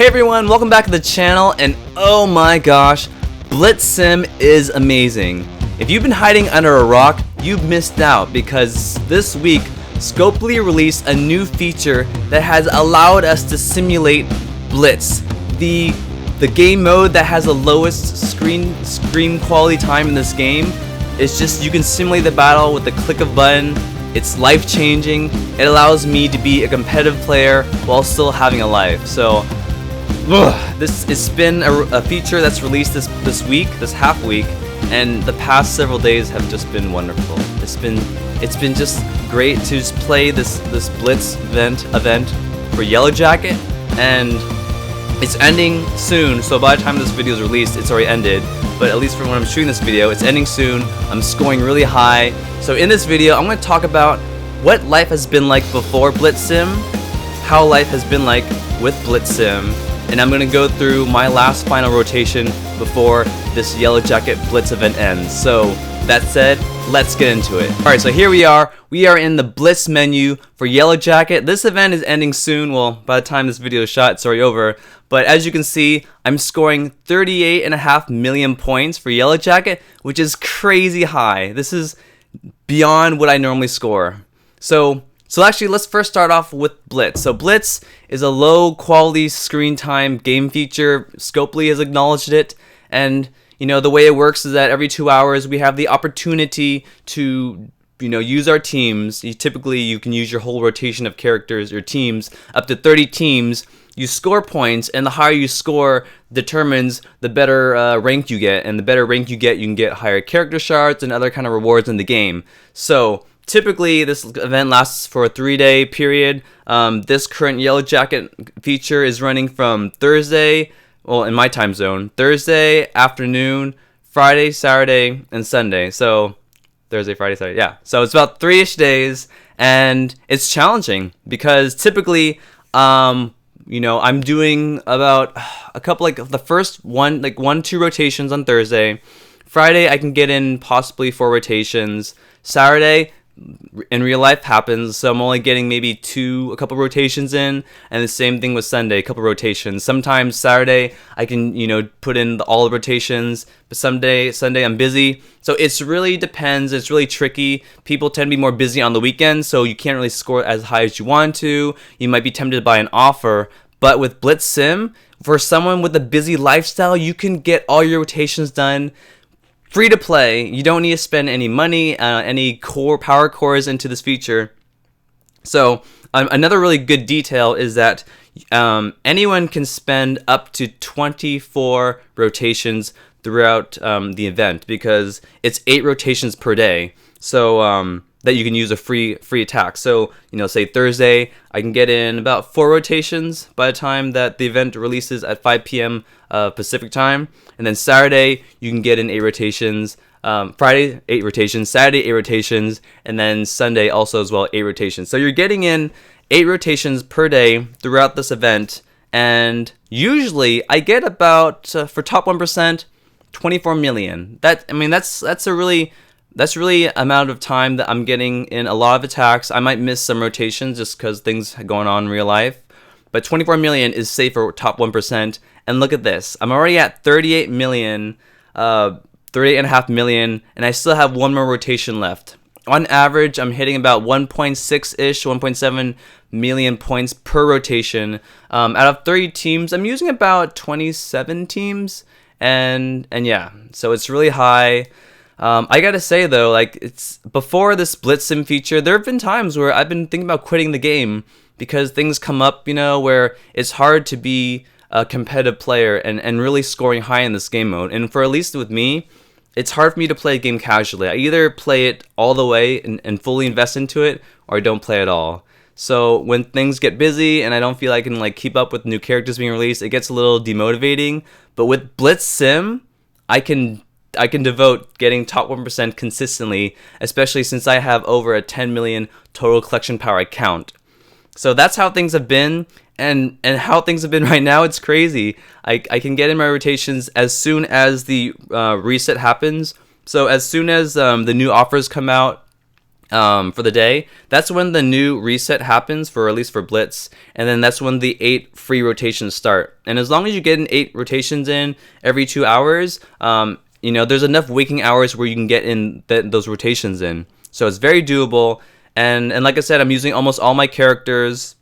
Hey everyone, welcome back to the channel, and oh my gosh, Blitz Sim is amazing. If you've been hiding under a rock, you've missed out because this week, Scopely released a new feature that has allowed us to simulate Blitz, the game mode that has the lowest screen quality time in this game. It's just, you can simulate the battle with the click of a button. It's life-changing. It allows me to be a competitive player while still having a life. So, it's been a feature that's released this week, this half week, and the past several days have just been wonderful. It's been just great to just play this Blitz event for Yellow Jacket, and it's ending soon. So by the time this video is released, it's already ended. But at least for when I'm shooting this video, it's ending soon. I'm scoring really high. So in this video, I'm going to talk about what life has been like before Blitz Sim, how life has been like with Blitz Sim, and I'm going to go through my last final rotation before this Yellow Jacket Blitz event ends. So that said, let's get into it. Alright, so here we are. We are in the Blitz menu for Yellow Jacket. This event is ending soon. Well, by the time this video is shot, it's already over. But as you can see, I'm scoring 38.5 million points for Yellow Jacket, which is crazy high. This is beyond what I normally score. So actually, let's first start off with Blitz. So Blitz is a low quality screen time game feature. Scopely has acknowledged it, and you know the way it works is that every 2 hours we have the opportunity to use our teams. Typically, you can use your whole rotation of characters, your teams, up to 30 teams. You score points, and the higher you score determines the better rank you get, and the better rank you can get higher character shards and other kind of rewards in the game. So typically this event lasts for a 3-day period. This current Yellow Jacket feature is running from Thursday, well in my time zone, Thursday afternoon, Friday, Saturday, and Sunday. So Thursday, Friday, Saturday, yeah. So it's about 3-ish days, and it's challenging because typically I'm doing about a couple, like the first 1-2 rotations on Thursday. Friday I can get in possibly 4 rotations. Saturday in real life happens, so I'm only getting maybe a couple rotations in, and the same thing with Sunday, a couple rotations. Sometimes Saturday I can put in all the rotations, but Sunday I'm busy. So it really depends. It's really tricky. People tend to be more busy on the weekends, so you can't really score as high as you want to. You might be tempted by an offer, but with Blitz Sim, for someone with a busy lifestyle, you can get all your rotations done free to play. You don't need to spend any money, any power cores into this feature. So another really good detail is that anyone can spend up to 24 rotations throughout the event, because it's 8 rotations per day. So that you can use a free attack. So say Thursday, I can get in about 4 rotations by the time that the event releases at 5 p.m. Pacific time, and then Saturday you can get in 8 rotations. Friday 8 rotations, Saturday 8 rotations, and then Sunday also as well 8 rotations. So you're getting in 8 rotations per day throughout this event, and usually I get about for top 1%, 24 million. That's really amount of time that I'm getting in a lot of attacks. I might miss some rotations just because things going on in real life. But 24 million is safe for top 1%. And look at this. I'm already at 38 million, 38.5 million, and I still have 1 more rotation left. On average, I'm hitting about 1.6-ish, 1.7 million points per rotation. Out of 30 teams, I'm using about 27 teams. And yeah, so it's really high. I gotta say though, it's before this Blitz Sim feature, there have been times where I've been thinking about quitting the game because things come up, where it's hard to be a competitive player and really scoring high in this game mode. And for at least with me, it's hard for me to play a game casually. I either play it all the way and fully invest into it, or I don't play at all. So when things get busy and I don't feel I can keep up with new characters being released, it gets a little demotivating. But with Blitz Sim, I can devote getting top 1% consistently, especially since I have over a 10 million total collection power account. So that's how things have been, and how things have been right now, it's crazy. I can get in my rotations as soon as the reset happens. So as soon as the new offers come out, for the day, that's when the new reset happens, for at least for Blitz, and then that's when the 8 free rotations start. And as long as you get 8 rotations in every 2 hours, there's enough waking hours where you can get in those rotations in. So it's very doable. And like I said, I'm using almost all my characters.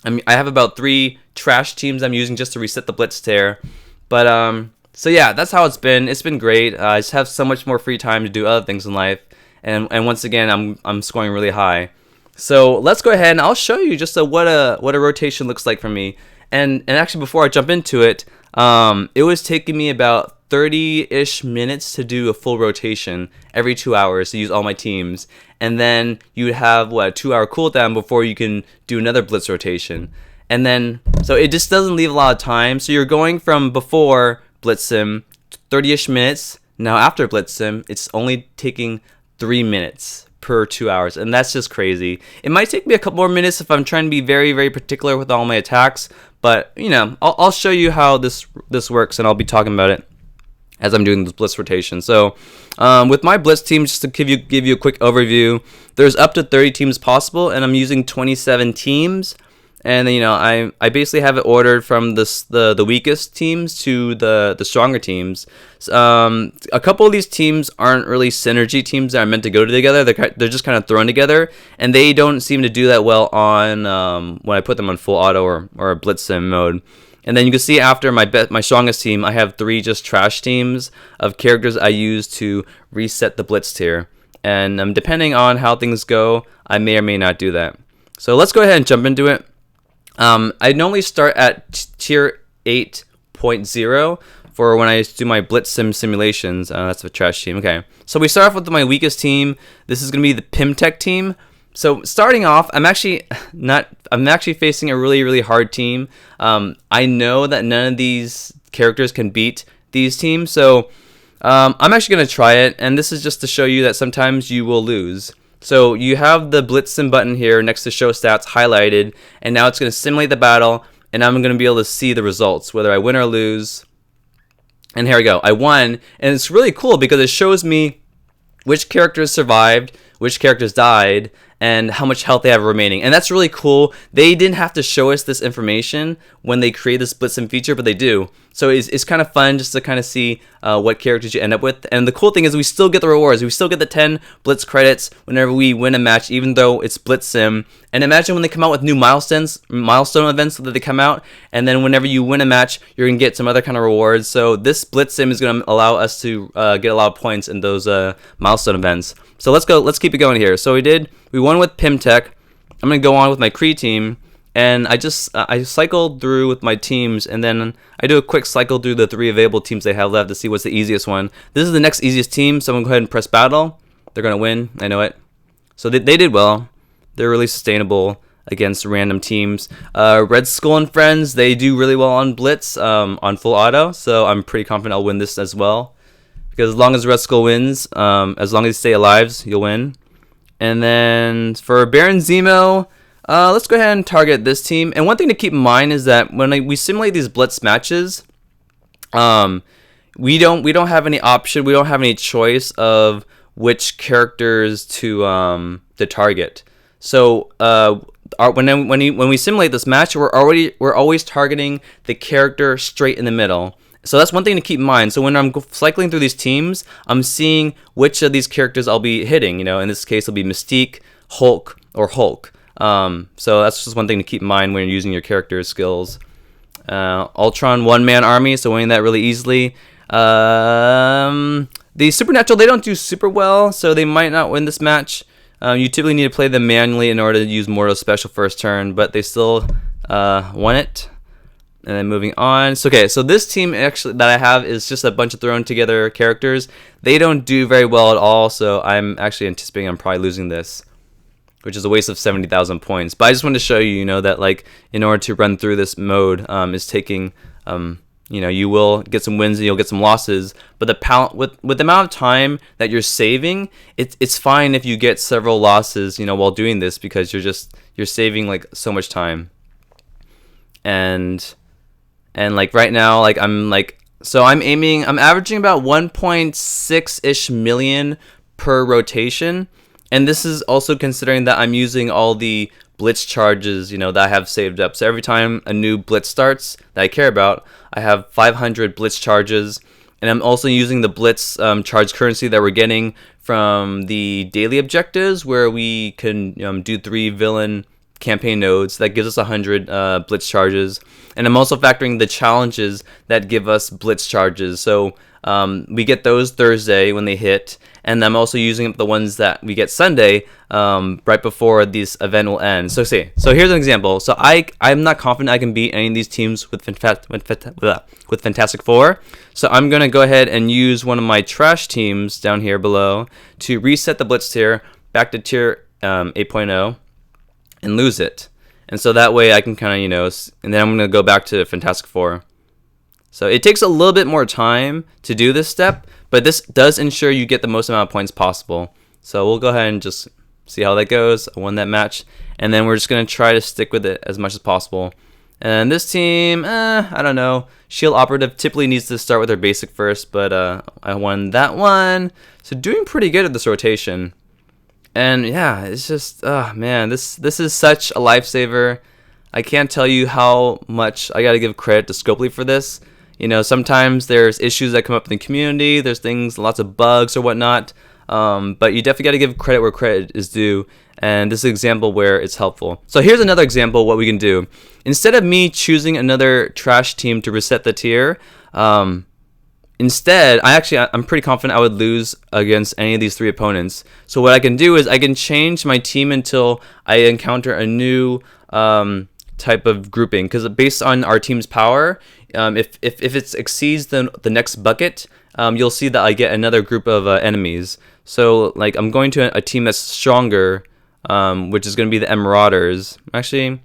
I have about 3 trash teams I'm using just to reset the Blitz tier. But so yeah, that's how it's been. It's been great. I just have so much more free time to do other things in life. And once again, I'm scoring really high. So let's go ahead and I'll show you just what a rotation looks like for me. And actually, before I jump into it, it was taking me about 30-ish minutes to do a full rotation every 2 hours to use all my teams. And then you would have a 2-hour cooldown before you can do another Blitz rotation. And then, so it just doesn't leave a lot of time. So you're going from before Blitz Sim, 30-ish minutes. Now after Blitz Sim, it's only taking 3 minutes per 2 hours, and that's just crazy. It might take me a couple more minutes if I'm trying to be very, very particular with all my attacks, but I'll show you how this works, and I'll be talking about it as I'm doing this Blitz rotation. So with my Blitz team, just to give you a quick overview, there's up to 30 teams possible, and I'm using 27 teams. And then, I basically have it ordered from the weakest teams to the stronger teams. A couple of these teams aren't really synergy teams that are meant to go together. They're just kind of thrown together, and they don't seem to do that well on when I put them on full auto or Blitz Sim mode. And then you can see after my strongest team, I have 3 just trash teams of characters I use to reset the Blitz tier. And depending on how things go, I may or may not do that. So let's go ahead and jump into it. I normally start at tier 8.0 for when I do my Blitz Sim simulations. That's a trash team. Okay, so we start off with my weakest team. This is going to be the Pimtech team. So starting off, I'm actually facing a really, really hard team. I know that none of these characters can beat these teams, so I'm actually going to try it, and this is just to show you that sometimes you will lose. So you have the Blitz Sim button here next to show stats highlighted, and now it's going to simulate the battle, and I'm going to be able to see the results, whether I win or lose. And here we go, I won, and it's really cool because it shows me which characters survived, which characters died, and how much health they have remaining. And that's really cool. They didn't have to show us this information when they create this Blitz Sim feature, but they do. So it's kind of fun just to kind of see what characters you end up with. And the cool thing is we still get the rewards. We still get the 10 Blitz credits whenever we win a match, even though it's Blitz Sim. And imagine when they come out with new milestone events that they come out, and then whenever you win a match, you're going to get some other kind of rewards. So this Blitz Sim is going to allow us to get a lot of points in those milestone events. So let's keep it going here. So we won with Pimtech. I'm going to go on with my Kree team. And I cycled through with my teams, and then I do a quick cycle through the 3 available teams they have left to see what's the easiest one. This is the next easiest team, so I'm going to go ahead and press battle. They're going to win, I know it. So they did well. They're really sustainable against random teams. Red Skull and friends, they do really well on Blitz, on full auto, so I'm pretty confident I'll win this as well. Because as long as Red Skull wins, as long as you stay alive, you'll win. And then for Baron Zemo, let's go ahead and target this team. And one thing to keep in mind is that when we simulate these Blitz matches, we don't have any option. We don't have any choice of which characters to target. So when we simulate this match, we're always targeting the character straight in the middle. So that's one thing to keep in mind. So when I'm cycling through these teams, I'm seeing which of these characters I'll be hitting. In this case, it'll be Mystique, Hulk, or Hulk. So that's just one thing to keep in mind when you're using your character skills. Ultron one-man army, so winning that really easily. The Supernatural, they don't do super well, so they might not win this match. You typically need to play them manually in order to use Mortal Special first turn, but they still won it. And then moving on. So this team actually that I have is just a bunch of thrown together characters. They don't do very well at all, so I'm actually anticipating I'm probably losing this, which is a waste of 70,000 points. But I just wanted to show you, that like in order to run through this mode is taking, you will get some wins and you'll get some losses. But with the amount of time that you're saving, it's fine if you get several losses, while doing this, because you're saving like so much time. And like right now, like I'm averaging about 1.6-ish million per rotation. And this is also considering that I'm using all the Blitz charges, that I have saved up. So every time a new Blitz starts that I care about, I have 500 Blitz charges. And I'm also using the Blitz charge currency that we're getting from the daily objectives, where we can do 3 villain campaign nodes. That gives us 100 Blitz charges. And I'm also factoring the challenges that give us Blitz charges. So we get those Thursday when they hit, and I'm also using the ones that we get Sunday right before this event will end. So here's an example. So I'm not confident I can beat any of these teams with Fantastic Four. So I'm gonna go ahead and use one of my trash teams down here below to reset the Blitz tier back to tier 8.0 and lose it. And so that way I can kind of, and then I'm gonna go back to Fantastic Four. So it takes a little bit more time to do this step, but this does ensure you get the most amount of points possible. So we'll go ahead and just see how that goes. I won that match, and then we're just going to try to stick with it as much as possible. And this team, I don't know. Shield Operative typically needs to start with their basic first, but I won that one. So doing pretty good at this rotation. And yeah, it's just, man, this is such a lifesaver. I can't tell you how much I got to give credit to Scopely for this. Sometimes there's issues that come up in the community. There's things, lots of bugs or whatnot. But you definitely got to give credit where credit is due. And this is an example where it's helpful. So here's another example of what we can do. Instead of me choosing another trash team to reset the tier, instead, I'm pretty confident I would lose against any of these 3 opponents. So what I can do is I can change my team until I encounter a new type of grouping, because based on our team's power, if it exceeds the next bucket, you'll see that I get another group of enemies. So like I'm going to a team that's stronger, which is going to be the Marauders. Actually,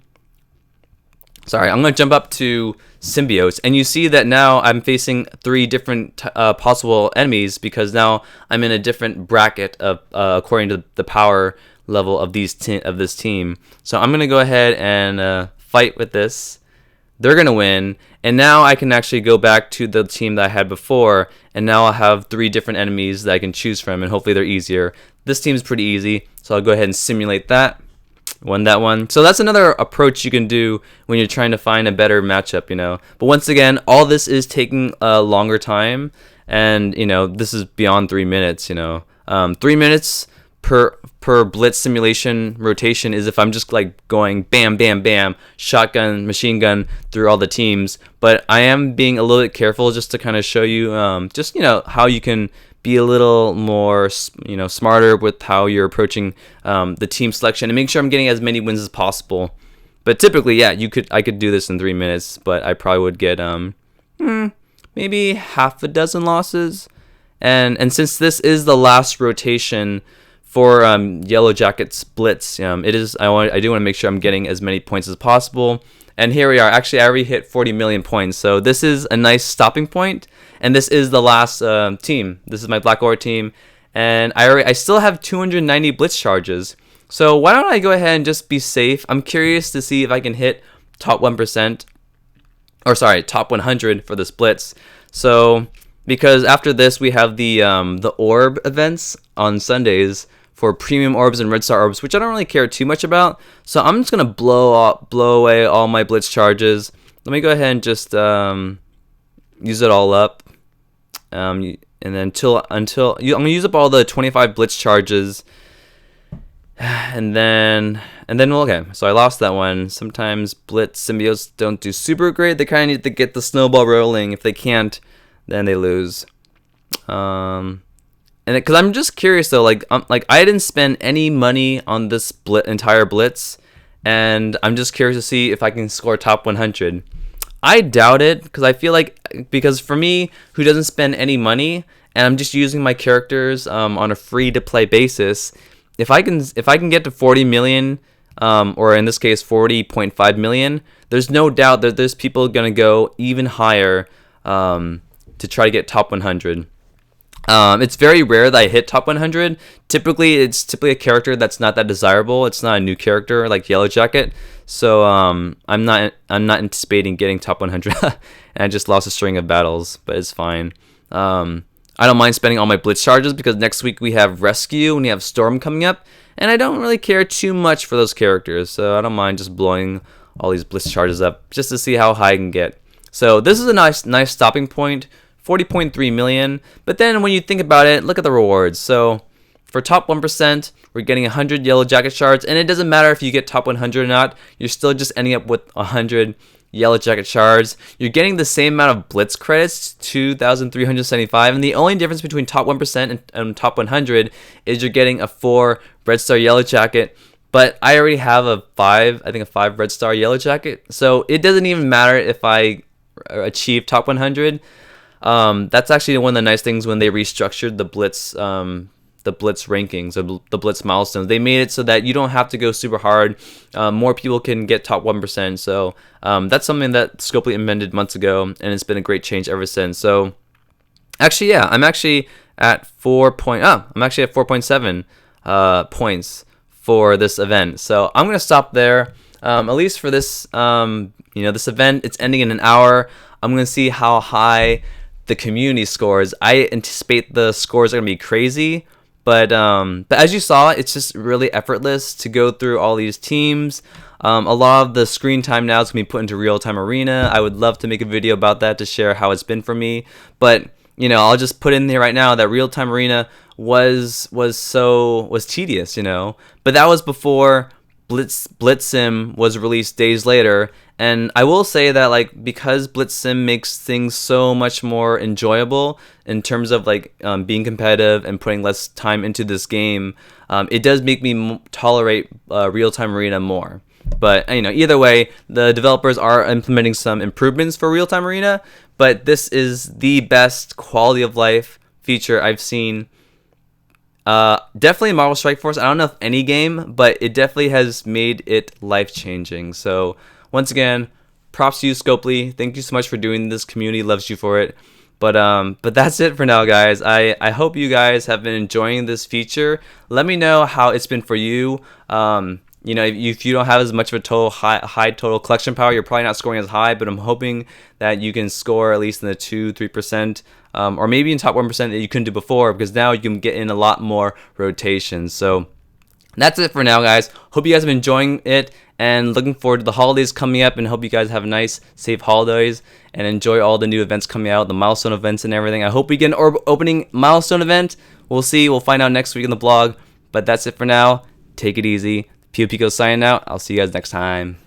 sorry, I'm going to jump up to Symbiotes, and you see that now I'm facing 3 different possible enemies, because now I'm in a different bracket of according to the power level of this team. So I'm gonna go ahead and fight with this. They're gonna win, and now I can actually go back to the team that I had before, and now I'll have 3 different enemies that I can choose from, and hopefully they're easier. This team's pretty easy, so I'll go ahead and simulate that. Won that one. So that's another approach you can do when you're trying to find a better matchup, But once again, all this is taking a longer time, and this is beyond 3 minutes. 3 minutes per Blitz simulation rotation is if I'm just like going bam, bam, bam, shotgun, machine gun through all the teams. But I am being a little bit careful just to kind of show you how you can be a little more smarter with how you're approaching the team selection, and make sure I'm getting as many wins as possible. But typically, yeah, I could do this in 3 minutes, but I probably would get maybe half a dozen losses. And since this is the last rotation for Yellow Jackets Blitz, it is. I do want to make sure I'm getting as many points as possible. And here we are. Actually, I already hit 40 million points, so this is a nice stopping point. And this is the last team. This is my Black Aura team, and I still have 290 Blitz charges. So why don't I go ahead and just be safe? I'm curious to see if I can hit top 1%, or sorry, top 100 for this Blitz. So because after this we have the orb events on Sundays for premium orbs and red star orbs, which I don't really care too much about. So I'm just gonna blow away all my Blitz charges. Let me go ahead and just use it all up, and then until I'm gonna use up all the 25 Blitz charges, and then well, okay. So I lost that one. Sometimes Blitz symbiotes don't do super great. They kind of need to get the snowball rolling. If they can't, then they lose. And because I'm just curious though, like I didn't spend any money on this entire Blitz, and I'm just curious to see if I can score top 100. I doubt it, because for me, who doesn't spend any money, and I'm just using my characters on a free to play basis, if I can get to 40 million, or in this case 40.5 million, there's no doubt that there's people gonna go even higher to try to get top 100. It's very rare that I hit top 100. It's typically a character that's not that desirable. It's not a new character like Yellow Jacket. So I'm not anticipating getting top 100. And I just lost a string of battles, but it's fine. I don't mind spending all my Blitz charges because next week we have Rescue and we have Storm coming up, and I don't really care too much for those characters, so I don't mind just blowing all these Blitz charges up just to see how high I can get. So this is a nice stopping point, 40.3 million, but then when you think about it, look at the rewards. So for top 1%, we're getting 100 Yellow Jacket shards, and it doesn't matter if you get top 100 or not, you're still just ending up with 100 Yellow Jacket shards. You're getting the same amount of Blitz credits, 2,375, and the only difference between top 1% and top 100 is you're getting a 4 Red Star Yellow Jacket, but I already have a 5 Red Star Yellow Jacket, so it doesn't even matter if I achieve top 100. That's actually one of the nice things when they restructured the Blitz rankings, or the Blitz milestones. They made it so that you don't have to go super hard. More people can get top 1%. So that's something that Scopely invented months ago, and it's been a great change ever since. So actually, yeah, I'm actually at 4.7 points for this event. So I'm gonna stop there. At least for this, this event, it's ending in an hour. I'm gonna see how high the community scores. I anticipate the scores are gonna be crazy. But as you saw, it's just really effortless to go through all these teams. A lot of the screen time now is going to be put into real-time arena. I would love to make a video about that to share how it's been for me. But, I'll just put in there right now that real-time arena was tedious, But that was before Blitz Sim was released days later. And I will say that because Blitz Sim makes things so much more enjoyable in terms of being competitive and putting less time into this game, it does make me tolerate real-time arena more. But either way, the developers are implementing some improvements for real-time arena, but this is the best quality of life feature I've seen. Definitely Marvel Strike Force. I don't know if any game, but it definitely has made it life-changing. So once again, props to you, Scopely. Thank you so much for doing this. Community loves you for it. But that's it for now, guys. I hope you guys have been enjoying this feature. Let me know how it's been for you. If you don't have as much of a high total collection power, you're probably not scoring as high, but I'm hoping that you can score at least in the 2-3%, or maybe in top 1% that you couldn't do before, because now you can get in a lot more rotations. So that's it for now, guys. Hope you guys have been enjoying it and looking forward to the holidays coming up, and hope you guys have nice, safe holidays and enjoy all the new events coming out, the milestone events and everything. I hope we get an opening milestone event. We'll see. We'll find out next week in the blog. But that's it for now. Take it easy. POPico signing out. I'll see you guys next time.